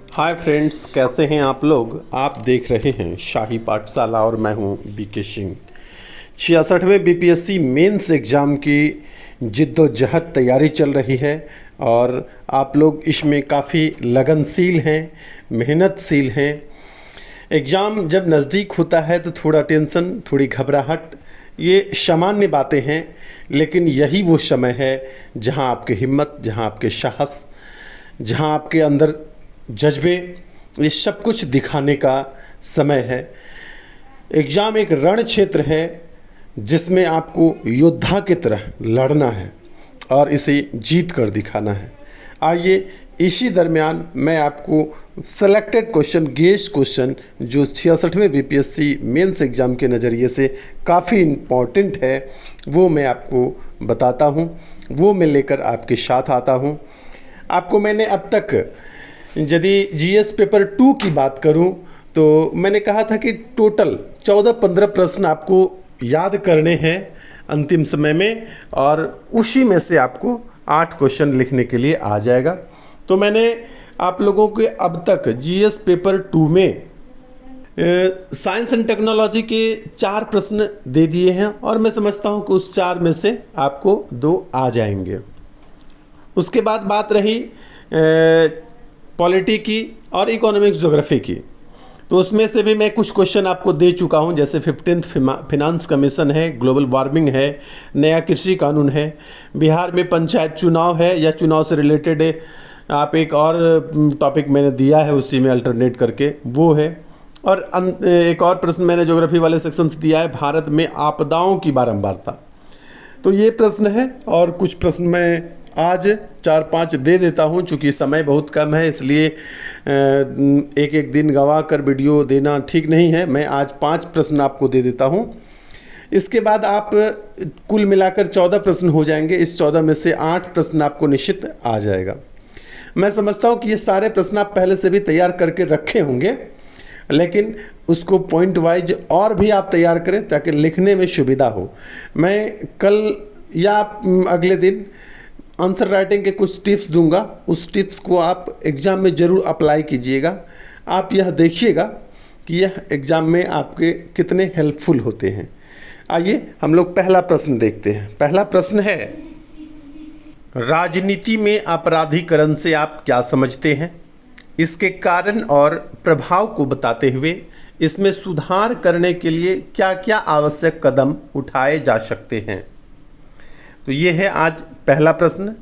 Hi friends, कैसे हैं आप लोग। आप देख रहे हैं शाही पाठशाला और मैं हूं बीके सिंह। 66वें बीपीएससी मेंस एग्ज़ाम की जिद्दोजहद तैयारी चल रही है और आप लोग इसमें काफ़ी लगनशील हैं, मेहनतशील हैं। एग्ज़ाम जब नज़दीक होता है तो थोड़ा टेंशन, थोड़ी घबराहट, ये सामान्य बातें हैं, लेकिन यही वो समय है जहां आपकी हिम्मत, जहां आपके साहस, जहां आपके अंदर जज्बे, ये सब कुछ दिखाने का समय है। एग्ज़ाम एक रण क्षेत्र है जिसमें आपको योद्धा की तरह लड़ना है और इसे जीत कर दिखाना है। आइए इसी दरमियान मैं आपको सेलेक्टेड क्वेश्चन, गेस्ट क्वेश्चन जो 66वें बीपीएससी मेंस एग्ज़ाम के नज़रिए से काफ़ी इम्पॉर्टेंट है, वो मैं आपको बताता हूँ, वो मैं लेकर आपके साथ आता हूँ। आपको मैंने अब तक यदि जीएस पेपर 2 की बात करूं तो मैंने कहा था कि टोटल 14-15 प्रश्न आपको याद करने हैं अंतिम समय में, और उसी में से आपको 8 क्वेश्चन लिखने के लिए आ जाएगा। तो मैंने आप लोगों के अब तक जीएस पेपर 2 में साइंस एंड टेक्नोलॉजी के 4 प्रश्न दे दिए हैं और मैं समझता हूं कि उस 4 में से आपको 2 आ जाएंगे। उसके बाद बात रही पॉलिटी की और इकोनॉमिक्स ज्योग्राफी की, तो उसमें से भी मैं कुछ क्वेश्चन आपको दे चुका हूं, जैसे 15th फिनांस कमीशन है, ग्लोबल वार्मिंग है, नया कृषि कानून है, बिहार में पंचायत चुनाव है या चुनाव से रिलेटेड है, आप एक और टॉपिक मैंने दिया है उसी में अल्टरनेट करके, वो है। और एक और प्रश्न मैंने ज्योग्राफी वाले सेक्शन से दिया है, भारत में आपदाओं की बारंबारता। तो ये प्रश्न है और कुछ प्रश्न मैं आज 4-5 दे देता हूं, चूँकि समय बहुत कम है इसलिए एक एक दिन गंवा कर वीडियो देना ठीक नहीं है। मैं आज 5 प्रश्न आपको दे देता हूं। इसके बाद आप कुल मिलाकर 14 प्रश्न हो जाएंगे। इस 14 में से 8 प्रश्न आपको निश्चित आ जाएगा। मैं समझता हूं कि ये सारे प्रश्न आप पहले से भी तैयार करके रखे होंगे, लेकिन उसको पॉइंट वाइज और भी आप तैयार करें ताकि लिखने में सुविधा हो। मैं कल या अगले दिन आंसर राइटिंग के कुछ टिप्स दूंगा, उस टिप्स को आप एग्ज़ाम में ज़रूर अप्लाई कीजिएगा। आप यह देखिएगा कि यह एग्ज़ाम में आपके कितने हेल्पफुल होते हैं। आइए हम लोग पहला प्रश्न देखते हैं। पहला प्रश्न है, राजनीति में आपराधिकरण से आप क्या समझते हैं? इसके कारण और प्रभाव को बताते हुए इसमें सुधार करने के लिए क्या क्या आवश्यक कदम उठाए जा सकते हैं? तो ये है आज पहला प्रश्न।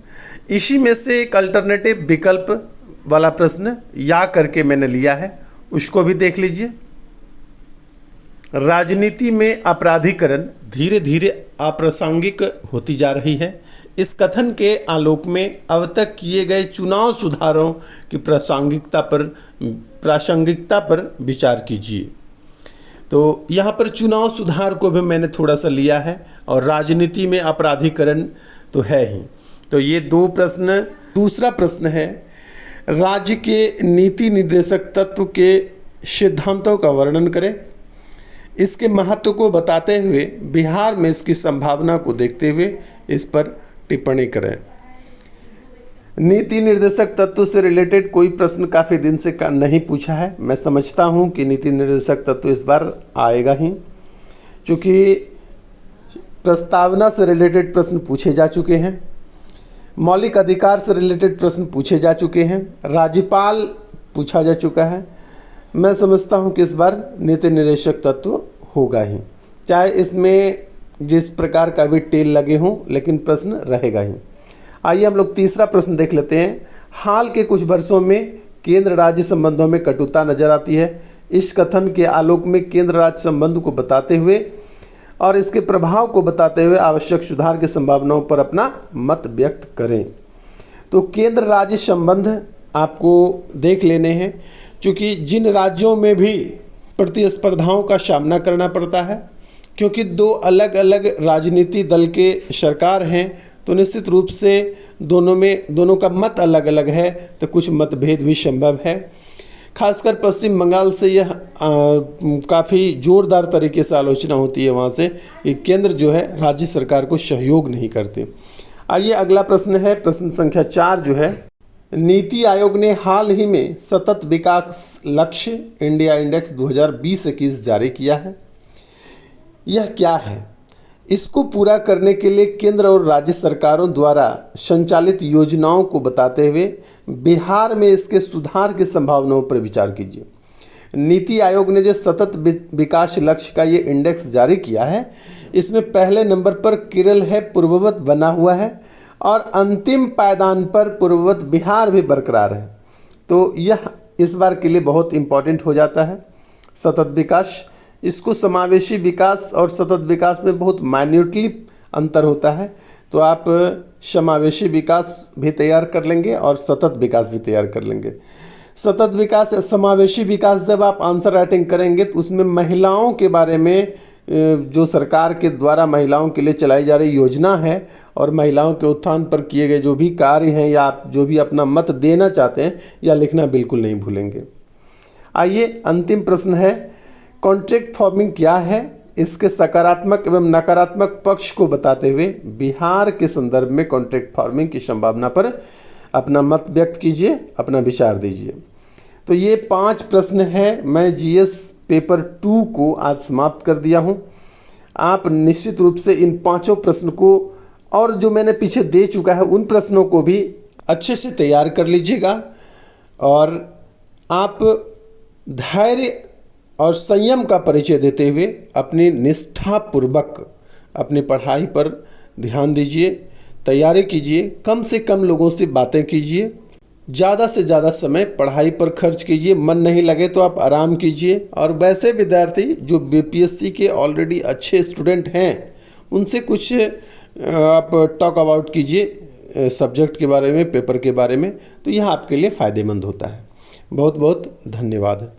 इसी में से एक अल्टरनेटिव विकल्प वाला प्रश्न या करके मैंने लिया है, उसको भी देख लीजिए। राजनीति में आपराधिकरण धीरे धीरे अप्रासंगिक होती जा रही है। इस कथन के आलोक में अब तक किए गए चुनाव सुधारों की प्रासंगिकता पर विचार कीजिए। तो यहाँ पर चुनाव सुधार को भी मैंने थोड़ा सा लिया है और राजनीति में आपराधिकरण तो है ही। तो ये 2 प्रश्न। दूसरा प्रश्न है, राज्य के नीति निर्देशक तत्व के सिद्धांतों का वर्णन करें। इसके महत्व को बताते हुए बिहार में इसकी संभावना को देखते हुए इस पर टिप्पणी करें। नीति निर्देशक तत्व से रिलेटेड कोई प्रश्न काफ़ी दिन से नहीं पूछा है। मैं समझता हूं कि नीति निर्देशक तत्व इस बार आएगा ही, क्योंकि प्रस्तावना से रिलेटेड प्रश्न पूछे जा चुके हैं, मौलिक अधिकार से रिलेटेड प्रश्न पूछे जा चुके हैं, राज्यपाल पूछा जा चुका है। मैं समझता हूं कि इस बार नीति निर्देशक तत्व होगा ही, चाहे इसमें जिस प्रकार का भी टेल लगे हों, लेकिन प्रश्न रहेगा ही। आइए हम लोग तीसरा प्रश्न देख लेते हैं। हाल के कुछ वर्षों में केंद्र राज्य संबंधों में कटुता नजर आती है। इस कथन के आलोक में केंद्र राज्य संबंध को बताते हुए और इसके प्रभाव को बताते हुए आवश्यक सुधार की संभावनाओं पर अपना मत व्यक्त करें। तो केंद्र राज्य संबंध आपको देख लेने हैं, क्योंकि जिन राज्यों में भी प्रतिस्पर्धाओं का सामना करना पड़ता है, क्योंकि 2 अलग अलग राजनीति दल के सरकार हैं, तो निश्चित रूप से दोनों का मत अलग अलग है, तो कुछ मतभेद भी संभव है। खासकर पश्चिम बंगाल से यह काफ़ी ज़ोरदार तरीके से आलोचना होती है वहाँ से कि केंद्र जो है राज्य सरकार को सहयोग नहीं करते। आइए अगला प्रश्न है, प्रश्न संख्या 4 जो है, नीति आयोग ने हाल ही में सतत विकास लक्ष्य इंडिया इंडेक्स 2020-21 जारी किया है। यह क्या है? इसको पूरा करने के लिए केंद्र और राज्य सरकारों द्वारा संचालित योजनाओं को बताते हुए बिहार में इसके सुधार की संभावनाओं पर विचार कीजिए। नीति आयोग ने जो सतत विकास लक्ष्य का ये इंडेक्स जारी किया है, इसमें पहले नंबर पर केरल है, पूर्ववत बना हुआ है, और अंतिम पायदान पर पूर्ववत बिहार भी बरकरार है। तो यह इस बार के लिए बहुत इम्पॉर्टेंट हो जाता है। सतत विकास, इसको समावेशी विकास और सतत विकास में बहुत माइन्यूटली अंतर होता है। तो आप समावेशी विकास भी तैयार कर लेंगे और सतत विकास भी तैयार कर लेंगे। सतत विकास या समावेशी विकास जब आप आंसर राइटिंग करेंगे तो उसमें महिलाओं के बारे में जो सरकार के द्वारा महिलाओं के लिए चलाई जा रही योजना है और महिलाओं के उत्थान पर किए गए जो भी कार्य हैं या आप जो भी अपना मत देना चाहते हैं, या लिखना बिल्कुल नहीं भूलेंगे। आइए, अंतिम प्रश्न है, कॉन्ट्रैक्ट फार्मिंग क्या है? इसके सकारात्मक एवं नकारात्मक पक्ष को बताते हुए बिहार के संदर्भ में कॉन्ट्रैक्ट फार्मिंग की संभावना पर अपना मत व्यक्त कीजिए, अपना विचार दीजिए। तो ये 5 प्रश्न हैं। मैं जीएस पेपर 2 को आज समाप्त कर दिया हूँ। आप निश्चित रूप से इन 5 प्रश्न को और जो मैंने पीछे दे चुका है उन प्रश्नों को भी अच्छे से तैयार कर लीजिएगा, और आप धैर्य और संयम का परिचय देते हुए अपनी निष्ठापूर्वक अपनी पढ़ाई पर ध्यान दीजिए, तैयारी कीजिए, कम से कम लोगों से बातें कीजिए, ज़्यादा से ज़्यादा समय पढ़ाई पर खर्च कीजिए। मन नहीं लगे तो आप आराम कीजिए। और वैसे विद्यार्थी जो बीपीएससी के ऑलरेडी अच्छे स्टूडेंट हैं, उनसे कुछ आप टॉक अबाउट कीजिए सब्जेक्ट के बारे में, पेपर के बारे में, तो यह आपके लिए फ़ायदेमंद होता है। बहुत बहुत धन्यवाद।